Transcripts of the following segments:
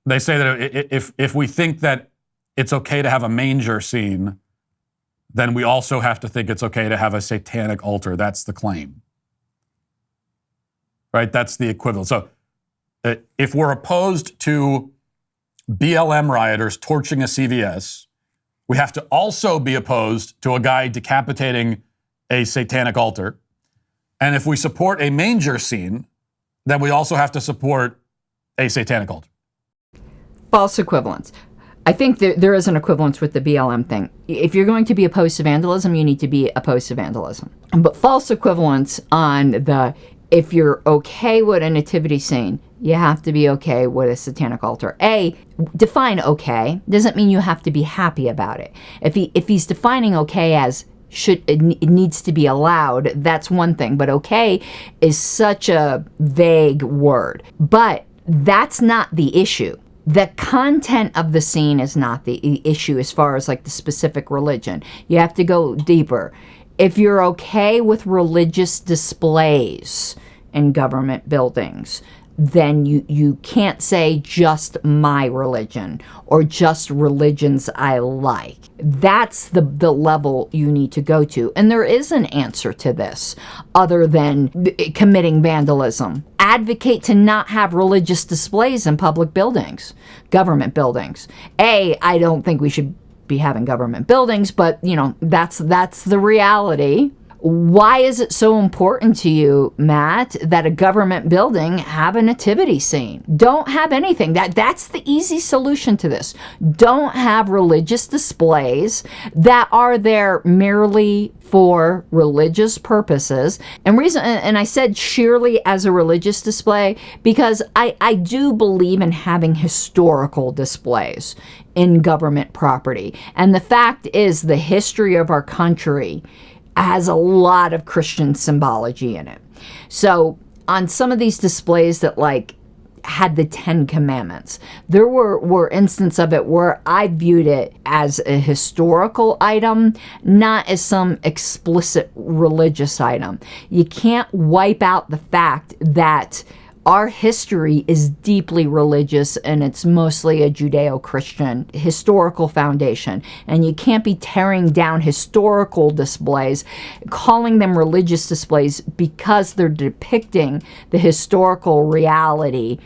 They say that if we think that it's okay to have a manger scene, then we also have to think it's okay to have a satanic altar. That's the claim. Right? That's the equivalent. So if we're opposed to BLM rioters torching a CVS, we have to also be opposed to a guy decapitating a satanic altar. And if we support a manger scene, then we also have to support a satanic altar. False equivalence. I think there is an equivalence with the BLM thing. If you're going to be opposed to vandalism, you need to be opposed to vandalism. But false equivalence on the, if you're okay with a nativity scene, you have to be okay with a satanic altar. Define okay doesn't mean you have to be happy about it. If he's defining okay as it needs to be allowed, that's one thing. But okay is such a vague word. But that's not the issue. The content of the scene is not the issue as far as like the specific religion. You have to go deeper. If you're okay with religious displays in government buildings, then you can't say just my religion or just religions I like. That's the level you need to go to. And there is an answer to this other than committing vandalism. Advocate to not have religious displays in public buildings, government buildings. I don't think we should be having government buildings, but that's the reality. Why is it so important to you, Matt, that a government building have a nativity scene? Don't have anything. That's the easy solution to this. Don't have religious displays that are there merely for religious purposes. And I said sheerly as a religious display because I do believe in having historical displays in government property. And the fact is, the history of our country has a lot of Christian symbology in it. So on some of these displays that had the 10 Commandments, there were instances of it where I viewed it as a historical item, not as some explicit religious item. You can't wipe out the fact that our history is deeply religious and it's mostly a Judeo-Christian historical foundation. And you can't be tearing down historical displays, calling them religious displays because they're depicting the historical reality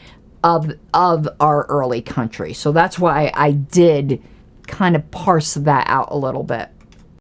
of our early country. So that's why I did kind of parse that out a little bit.